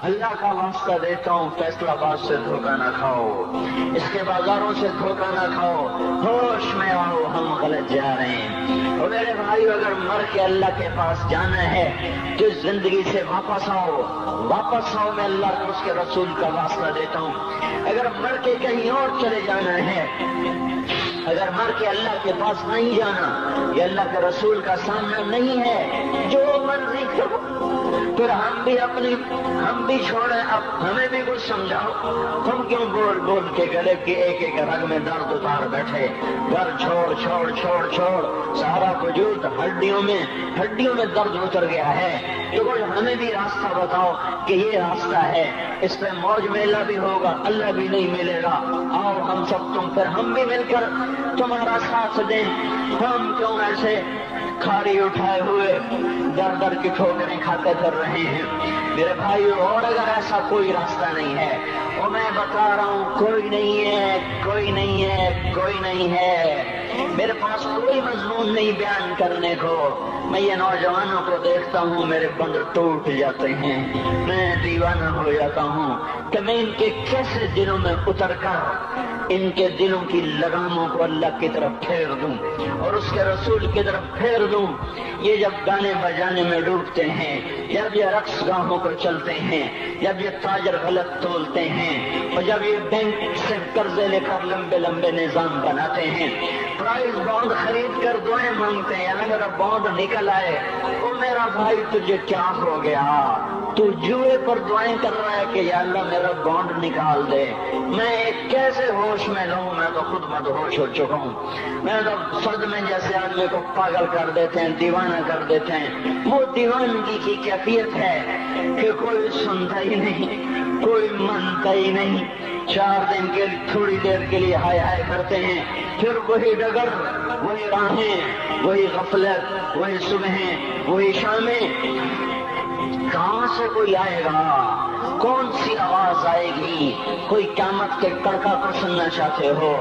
اللہ کا واسطہ دیتا ہوں فیصلہ آباد سے دھوکہ نہ کھاؤ، اس کے بازاروں سے دھوکہ نہ کھاؤ، ہوش میں آؤ، ہم غلط جا رہے ہیں۔ اور میرے بھائی اگر مر کے اللہ کے پاس جانا ہے تو اس زندگی سے واپس آؤ، واپس آؤ، میں اللہ کو اس کے رسول کا واسطہ دیتا ہوں۔ اگر مر کے کہیں اور چلے جانا ہے، اگر مر کے اللہ کے پاس نہیں جانا یا اللہ کے رسول کا سامنا نہیں ہے، جو مرضی کرو، پھر ہم بھی چھوڑیں، اب ہمیں بھی کچھ سمجھاؤ۔ تم کیوں بول بول کے گلے کی ایک ایک رگ میں درد اتار بیٹھے؟ گھر چھوڑ چھوڑ چھوڑ چھوڑ، سارا وجود ہڈیوں میں درد اتر گیا ہے، تو کوئی ہمیں بھی راستہ بتاؤ کہ یہ راستہ ہے، اس پہ موج میلہ بھی ہوگا، اللہ بھی نہیں ملے گا۔ آؤ ہم سب پھر ہم بھی مل کر تمہارا ساتھ دیں۔ ہم کیوں ایسے کھاڑی اٹھائے ہوئے در در کی ٹھوکریں کھاتے پھر رہے ہیں؟ میرے بھائی، اور اگر ایسا کوئی راستہ نہیں ہے، اور میں بتا رہا ہوں کوئی نہیں ہے، کوئی نہیں ہے، کوئی نہیں ہے، میرے پاس کوئی مضمون نہیں بیان کرنے کو۔ میں یہ نوجوانوں کو دیکھتا ہوں، میرے بند ٹوٹ جاتے ہیں، میں دیوانہ ہو جاتا ہوں کہ میں ان کے کیسے دلوں میں اتر کر ان کے دلوں کی لگاموں کو اللہ کی طرف پھیر دوں اور اس کے رسول کی طرف پھیر دوں۔ یہ جب گانے بجانے میں ڈوبتے ہیں، جب یہ رقص گاہوں کو چلتے ہیں، جب یہ تاجر غلط تولتے ہیں، اور جب یہ بینک سے قرضے لے کر لمبے لمبے نظام بناتے ہیں، پرائز بانڈ خرید کر دعائیں مانگتے ہیں، اگر میرا بانڈ نکل آئے، او میرا بھائی تجھے کیا ہو گیا؟ تو جوئے پر دعائیں کر رہا ہے کہ یا اللہ میرا بانڈ نکال دے۔ میں کیسے ہوش میں لوں؟ میں تو خود مدہوش ہو چکا ہوں۔ میں تو صدمے جیسے آدمی کو پاگل کر دیتے ہیں، دیوانہ کر دیتے ہیں۔ وہ دیوانگی کی کیفیت ہے کہ کوئی سنتا ہی نہیں، کوئی مانتا ہی نہیں، 4 دن کے تھوڑی دیر کے لیے ہائے ہائے کرتے ہیں، پھر وہی ڈگر، وہی راہیں، وہی غفلت، وہی صبحیں، وہی شامیں۔ کہاں سے کوئی آئے گا؟ کون سی آواز آئے گی؟ کوئی قیامت کے کڑکا کو سننا چاہتے ہو؟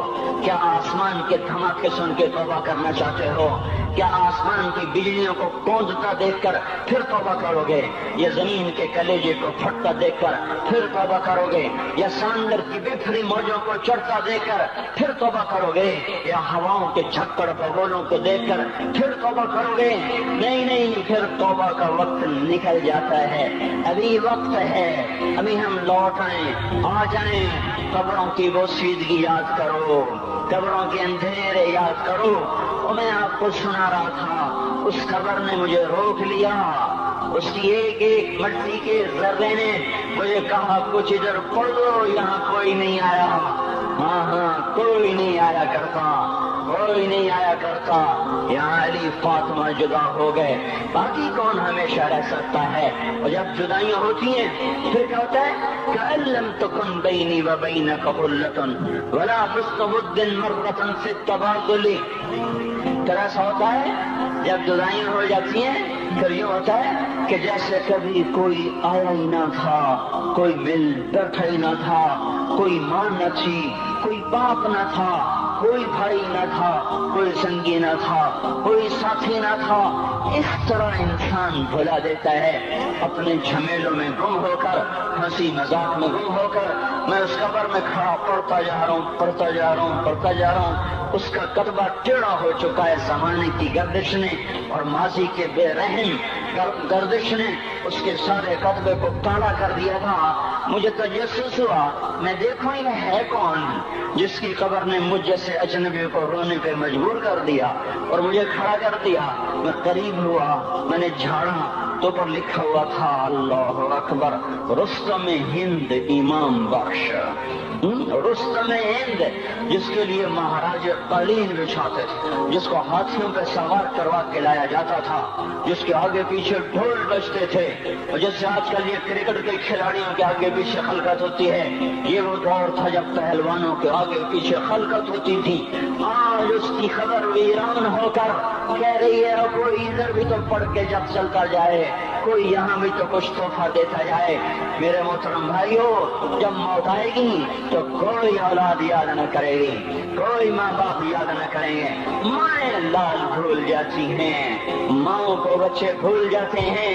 کیا آسمان کے دھماکے سن کے توبہ کرنا چاہتے ہو؟ کیا آسمان کی بجلیوں کو کوندتا دیکھ کر پھر توبہ کرو گے؟ یا زمین کے کلیجے کو پھٹتا دیکھ کر پھر توبہ کرو گے؟ یا سمندر کی بکھری موجوں کو چڑھتا دیکھ کر پھر توبہ کرو گے؟ یا ہواؤں کے جھکڑ بگولوں کو دیکھ کر پھر توبہ کرو گے؟ نہیں نہیں، پھر توبہ کا وقت نکل جاتا ہے، ابھی وقت ہے، ابھی ہم لوٹ آئیں، آ جائیں۔ قبروں کی بوسیدگی یاد کرو، قبروں کے اندھیرے یاد کرو۔ اور میں آپ کو سنا رہا تھا، اس قبر نے مجھے روک لیا، اس کی ایک ایک مٹی کے ذرے نے مجھے کہا کچھ ادھر پڑھ دو، یہاں کوئی نہیں آیا۔ ہاں، کوئی نہیں آیا کرتا، کوئی نہیں آیا کرتا، یہاں علی فاطمہ جدا ہو گئے، باقی کون ہمیشہ رہ سکتا ہے؟ اور جب جدائیاں ہوتی ہیں پھر کیا ہوتا ہے؟ كأن لم تكن بيني وبينك خلة ولا حسن ود مرة في التبادل۔ طرح ایسا ہوتا ہے جب جدائیاں ہو جاتی ہیں پھر یہ ہوتا ہے کہ جیسے کبھی کوئی آیا ہی نہ تھا، کوئی مل بیٹھا ہی نہ تھا، کوئی ماں نہ تھی، کوئی باپ نہ تھا، کوئی بھائی نہ تھا، کوئی سنگی نہ تھا، کوئی ساتھی نہ تھا۔ اس طرح انسان بھلا دیتا ہے اپنے جھمیلوں میں گم ہو کر، ہنسی مذاق میں گم ہو کر۔ میں اس قبر میں کھڑا پڑھتا جا رہا ہوں، پڑھتا جا رہا ہوں، پڑھتا جا رہا ہوں۔ اس کا کتبہ ٹیڑھا ہو چکا ہے، زمانے کی گردش نے اور ماضی کے بے رحم گردش نے اس کے سارے کتبے کو کالا کر دیا تھا۔ مجھے تجسس ہوا، میں دیکھوں یہ ہے کون جس کی قبر نے مجھ جیسے اجنبی کو رونے پہ مجبور کر دیا اور مجھے کھڑا کر دیا۔ میں قریب ہوا، میں نے جھاڑا تو پر لکھا ہوا تھا اللہ اکبر، رستم ہند امام بخش۔ رستم ہند، جس کے لیے مہاراج قالین بچھاتے تھے، جس کو ہاتھیوں پہ سوار کروا کے لایا جاتا تھا، جس کے آگے پیچھے ڈھول بجتے تھے، اور جیسے آج کل یہ کرکٹ کے کھلاڑیوں کے آگے پیچھے خلقت ہوتی ہے، یہ وہ دور تھا جب پہلوانوں کے آگے پیچھے خلقت ہوتی تھی۔ آج اس کی خبر ویران ہو کر کہہ رہی ہے کوئی ادھر بھی تو پڑھ کے جب چلتا جائے، کوئی یہاں بھی تو کچھ تحفہ دیتا جائے۔ میرے محترم بھائیو، جب موت آئے گی تو کوئی اولاد یاد نہ کرے گی، کوئی ماں باپ یاد نہ کریں گے، مائیں لال بھول جاتی ہیں، ماؤں کو بچے بھول جاتے ہیں،